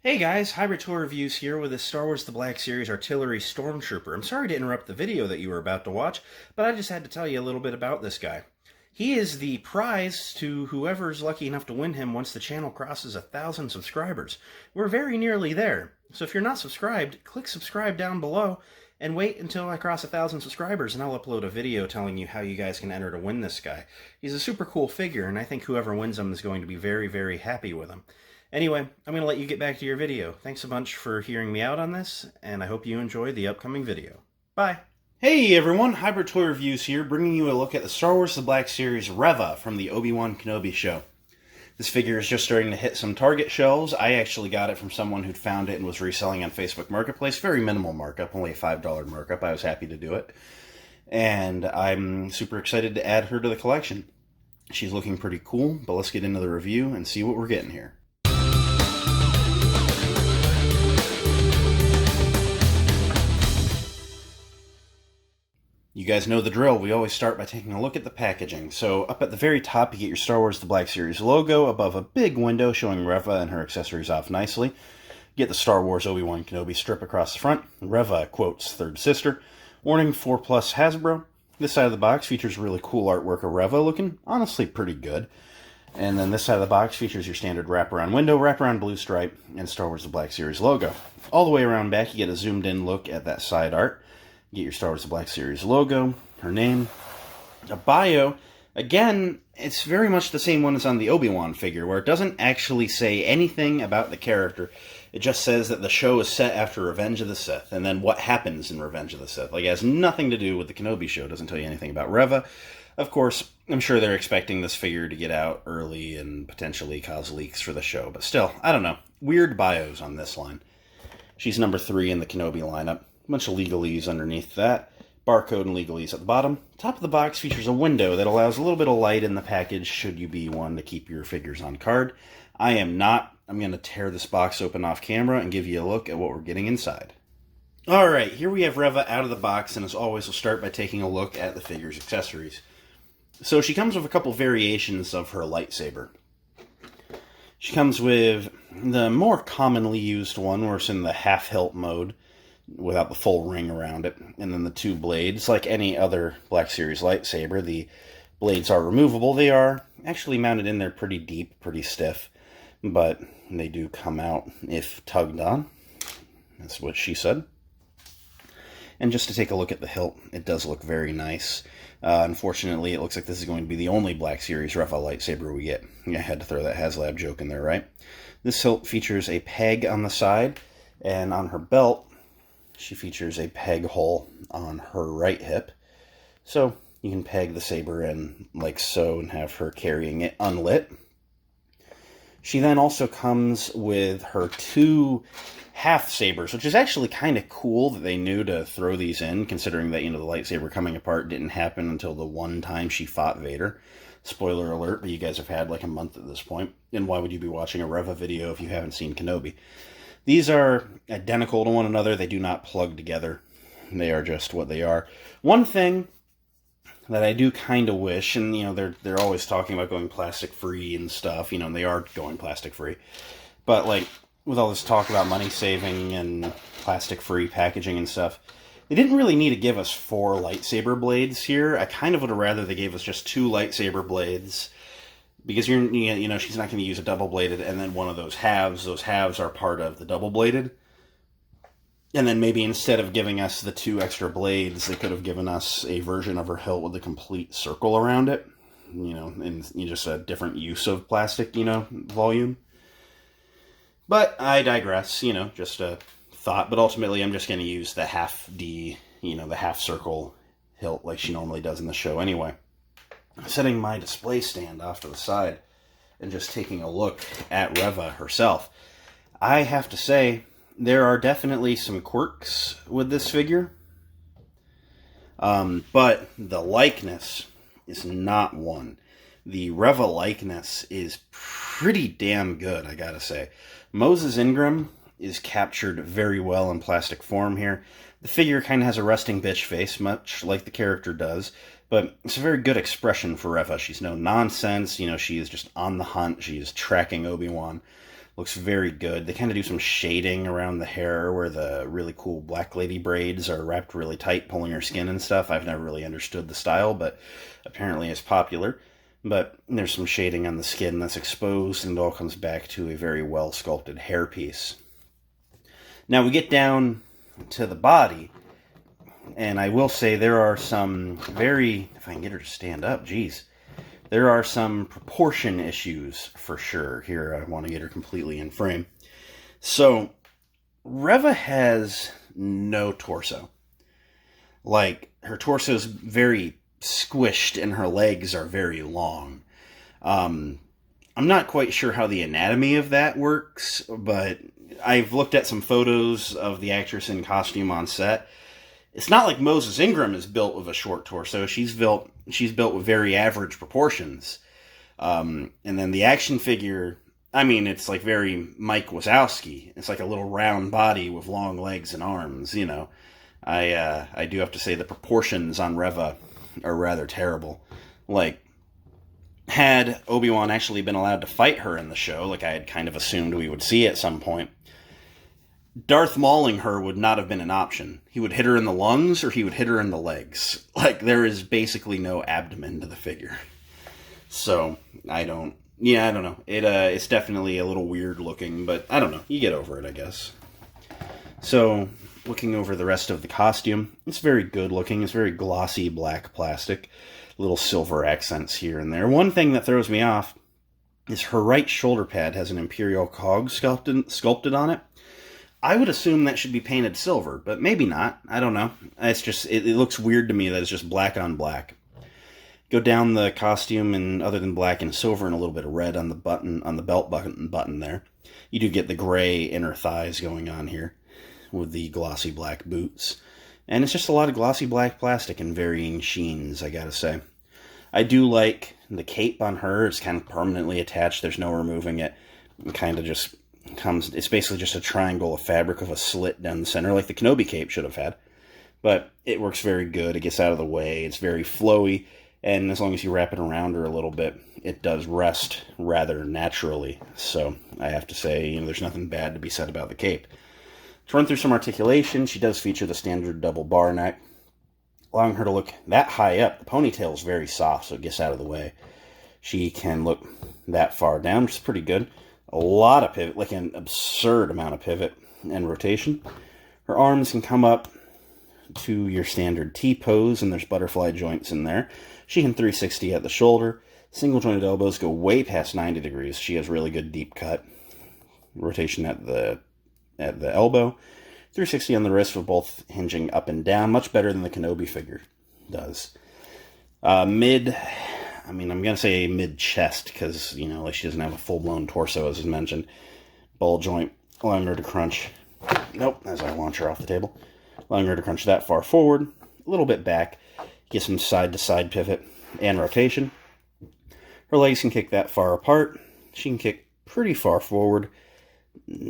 Hey guys, Hybrid Tour Reviews here with a Star Wars The Black Series Artillery Stormtrooper. I'm sorry to interrupt the video that you were about to watch, but I just had to tell you a little bit about this guy. He is the prize to whoever's lucky enough to win him once the channel crosses 1,000 subscribers. We're very nearly there, so if you're not subscribed, click subscribe down below and wait until I cross 1,000 subscribers and I'll upload a video telling you how you guys can enter to win this guy. He's a super cool figure and I think whoever wins him is going to be very, very happy with him. Anyway, I'm going to let you get back to your video. Thanks a bunch for hearing me out on this, and I hope you enjoy the upcoming video. Bye! Hey everyone, Hybrid Toy Reviews here, bringing you a look at the Star Wars The Black Series Reva from the Obi Wan Kenobi show. This figure is just starting to hit some Target shelves. I actually got it from someone who'd found it and was reselling on Facebook Marketplace. Very minimal markup, only a $5 markup. I was happy to do it. And I'm super excited to add her to the collection. She's looking pretty cool, but let's get into the review and see what we're getting here. You guys know the drill. We always start by taking a look at the packaging. So up at the very top, you get your Star Wars The Black Series logo above a big window showing Reva and her accessories off nicely. You get the Star Wars Obi Wan Kenobi strip across the front. Reva quotes third sister. Warning 4+ Hasbro. This side of the box features really cool artwork of Reva looking honestly pretty good. And then this side of the box features your standard wraparound window, wraparound blue stripe, and Star Wars The Black Series logo. All the way around back, you get a zoomed in look at that side art. You get your Star Wars The Black Series logo, her name, a bio. Again, it's very much the same one as on the Obi-Wan figure, where it doesn't actually say anything about the character. It just says that the show is set after Revenge of the Sith, and then what happens in Revenge of the Sith. Like, it has nothing to do with the Kenobi show. It doesn't tell you anything about Reva. Of course, I'm sure they're expecting this figure to get out early and potentially cause leaks for the show, but still, I don't know. Weird bios on this line. She's number 3 in the Kenobi lineup. A bunch of legalese underneath that. Barcode and legalese at the bottom. Top of the box features a window that allows a little bit of light in the package should you be one to keep your figures on card. I am not. I'm going to tear this box open off camera and give you a look at what we're getting inside. Alright, here we have Reva out of the box, and as always, we'll start by taking a look at the figure's accessories. So she comes with a couple variations of her lightsaber. She comes with the more commonly used one, where it's in the half-hilt mode, without the full ring around it, and then the 2 blades. Like any other Black Series lightsaber, the blades are removable. They are actually mounted in there pretty deep, pretty stiff, but they do come out if tugged on. That's what she said. And just to take a look at the hilt, it does look very nice. Unfortunately, it looks like this is going to be the only Black Series Reva lightsaber we get. I had to throw that HasLab joke in there, right? This hilt features a peg on the side, and on her belt, she features a peg hole on her right hip. So you can peg the saber in like so and have her carrying it unlit. She then also comes with her 2 half sabers, which is actually kind of cool that they knew to throw these in, considering that, you know, the lightsaber coming apart didn't happen until the one time she fought Vader. Spoiler alert, but you guys have had like a month at this point. And why would you be watching a Reva video if you haven't seen Kenobi? These are identical to one another. They do not plug together. They are just what they are. One thing that I do kind of wish, and you know, they're always talking about going plastic free and stuff, you know, and they are going plastic free. But like with all this talk about money saving and plastic free packaging and stuff, they didn't really need to give us 4 lightsaber blades here. I kind of would have rather they gave us just 2 lightsaber blades. Because you know, she's not going to use a double-bladed and then one of those halves. Those halves are part of the double-bladed. And then maybe instead of giving us the 2 extra blades, they could have given us a version of her hilt with a complete circle around it. You know, and just a different use of plastic, you know, volume. But I digress, you know, just a thought. But ultimately, I'm just going to use the half D, you know, the half circle hilt like she normally does in the show anyway. Setting my display stand off to the side and just taking a look at Reva herself, I have to say there are definitely some quirks with this figure, but the likeness is not one. The Reva likeness is pretty damn good, I gotta say. Moses Ingram is captured very well in plastic form here. The figure kind of has a resting bitch face, much like the character does, but it's a very good expression for Reva. She's no nonsense, you know, she is just on the hunt, she is tracking Obi-Wan. Looks very good. They kind of do some shading around the hair where the really cool black lady braids are wrapped really tight, pulling her skin and stuff. I've never really understood the style, but apparently it's popular. But there's some shading on the skin that's exposed, and it all comes back to a very well-sculpted hairpiece. Now we get down to the body, and I will say there are some very... If I can get her to stand up, geez. There are some proportion issues for sure. Here, I want to get her completely in frame. So, Reva has no torso. Like, her torso's very squished and her legs are very long. I'm not quite sure how the anatomy of that works, but I've looked at some photos of the actress in costume on set. It's not like Moses Ingram is built with a short torso. She's built with very average proportions. And then the action figure, I mean, it's like very Mike Wazowski. It's like a little round body with long legs and arms, you know. I do have to say the proportions on Reva are rather terrible. Like, had Obi-Wan actually been allowed to fight her in the show, like I had kind of assumed we would see at some point, Darth Mauling her would not have been an option. He would hit her in the lungs or he would hit her in the legs. Like, there is basically no abdomen to the figure. So, I don't know. It's definitely a little weird looking, but I don't know. You get over it, I guess. So, looking over the rest of the costume, it's very good looking. It's very glossy black plastic. Little silver accents here and there. One thing that throws me off is her right shoulder pad has an Imperial cog sculpted on it. I would assume that should be painted silver, but maybe not. I don't know. It's just, it looks weird to me that it's just black on black. Go down the costume, and other than black and silver and a little bit of red on the button, on the belt button there, you do get the gray inner thighs going on here with the glossy black boots. And it's just a lot of glossy black plastic in varying sheens, I gotta say. I do like the cape on her. It's kind of permanently attached. There's no removing it. It kind of just it's basically just a triangle of fabric with a slit down the center, like the Kenobi cape should have had. But it works very good. It gets out of the way. It's very flowy. And as long as you wrap it around her a little bit, it does rest rather naturally. So I have to say, there's nothing bad to be said about the cape. To run through some articulation, she does feature the standard double bar neck, allowing her to look that high up. The ponytail is very soft, so it gets out of the way. She can look that far down, which is pretty good. A lot of pivot, like an absurd amount of pivot and rotation. Her arms can come up to your standard T-pose, and there's butterfly joints in there. She can 360 at the shoulder. Single jointed elbows go way past 90 degrees. She has really good deep cut rotation at the elbow. 360 on the wrist with both hinging up and down. Much better than the Kenobi figure does. I'm going to say mid-chest because, like she doesn't have a full-blown torso, as is mentioned. Ball joint, allowing her to crunch. Nope, as I launch her off the table. Allowing her to crunch that far forward, a little bit back. Get some side-to-side pivot and rotation. Her legs can kick that far apart. She can kick pretty far forward.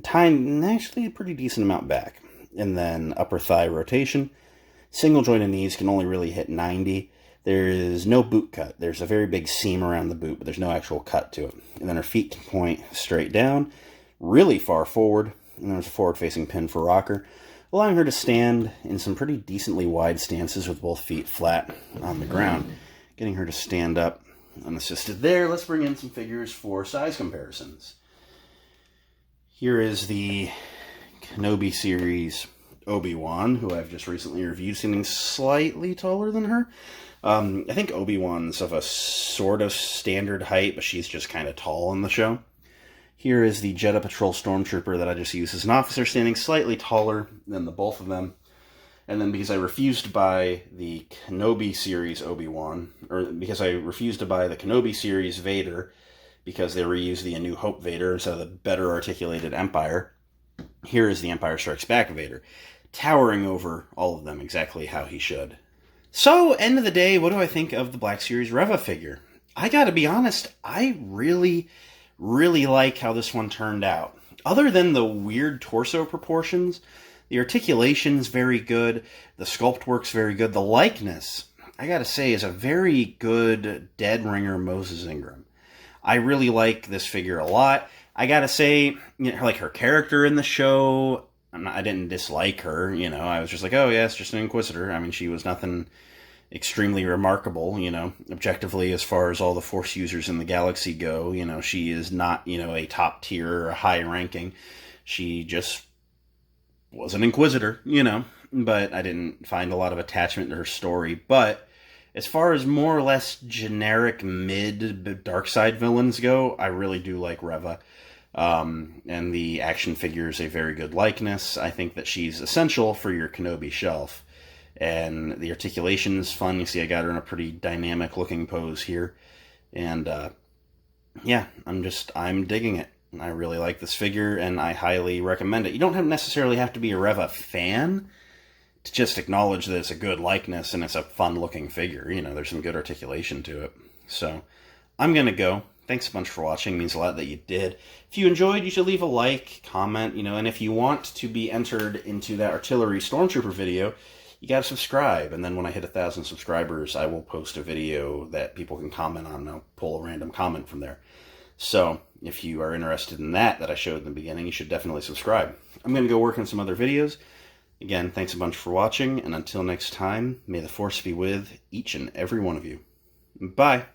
Actually a pretty decent amount back. And then upper thigh rotation. Single jointed knees can only really hit 90. There is no boot cut. There's a very big seam around the boot, but there's no actual cut to it. And then her feet can point straight down, really far forward, and there's a forward-facing pin for rocker, allowing her to stand in some pretty decently wide stances with both feet flat on the ground. Getting her to stand up unassisted there. Let's bring in some figures for size comparisons. Here is the Kenobi series Obi-Wan, who I've just recently reviewed, seeming slightly taller than her. I think Obi-Wan's of a sort of standard height, but she's just kind of tall in the show. Here is the Jedha Patrol Stormtrooper that I just used as an officer, standing slightly taller than the both of them. And then because I refused to buy the Kenobi series Obi-Wan, or because I refused to buy the Kenobi series Vader, because they reused the A New Hope Vader instead of the better articulated Empire, here is the Empire Strikes Back Vader, towering over all of them exactly how he should. So, end of the day, what do I think of the Black Series Reva figure? I gotta be honest, I really like how this one turned out. Other than the weird torso proportions, the articulation's very good, the sculpt work's very good, the likeness, I gotta say, is a very good dead ringer Moses Ingram. I really like this figure a lot. I gotta say, like her character in the show, I didn't dislike her. I was just like, oh yeah, it's just an Inquisitor. I mean, she was nothing extremely remarkable. Objectively, as far as all the Force users in the galaxy go. She is not a top tier or a high ranking. She just was an Inquisitor. But I didn't find a lot of attachment to her story. But as far as more or less generic mid dark side villains go, I really do like Reva. And the action figure is a very good likeness. I think that she's essential for your Kenobi shelf. And the articulation is fun. You see I got her in a pretty dynamic looking pose here. And yeah, I'm digging it. I really like this figure, and I highly recommend it. You don't necessarily have to be a Reva fan to just acknowledge that it's a good likeness and it's a fun-looking figure. There's some good articulation to it. So, I'm going to go. Thanks a bunch for watching. It means a lot that you did. If you enjoyed, you should leave a like, comment, and if you want to be entered into that Artillery Stormtrooper video, you got to subscribe. And then when I hit 1,000 subscribers, I will post a video that people can comment on, and I'll pull a random comment from there. So, if you are interested in that I showed in the beginning, you should definitely subscribe. I'm going to go work on some other videos. Again, thanks a bunch for watching, and until next time, may the Force be with each and every one of you. Bye!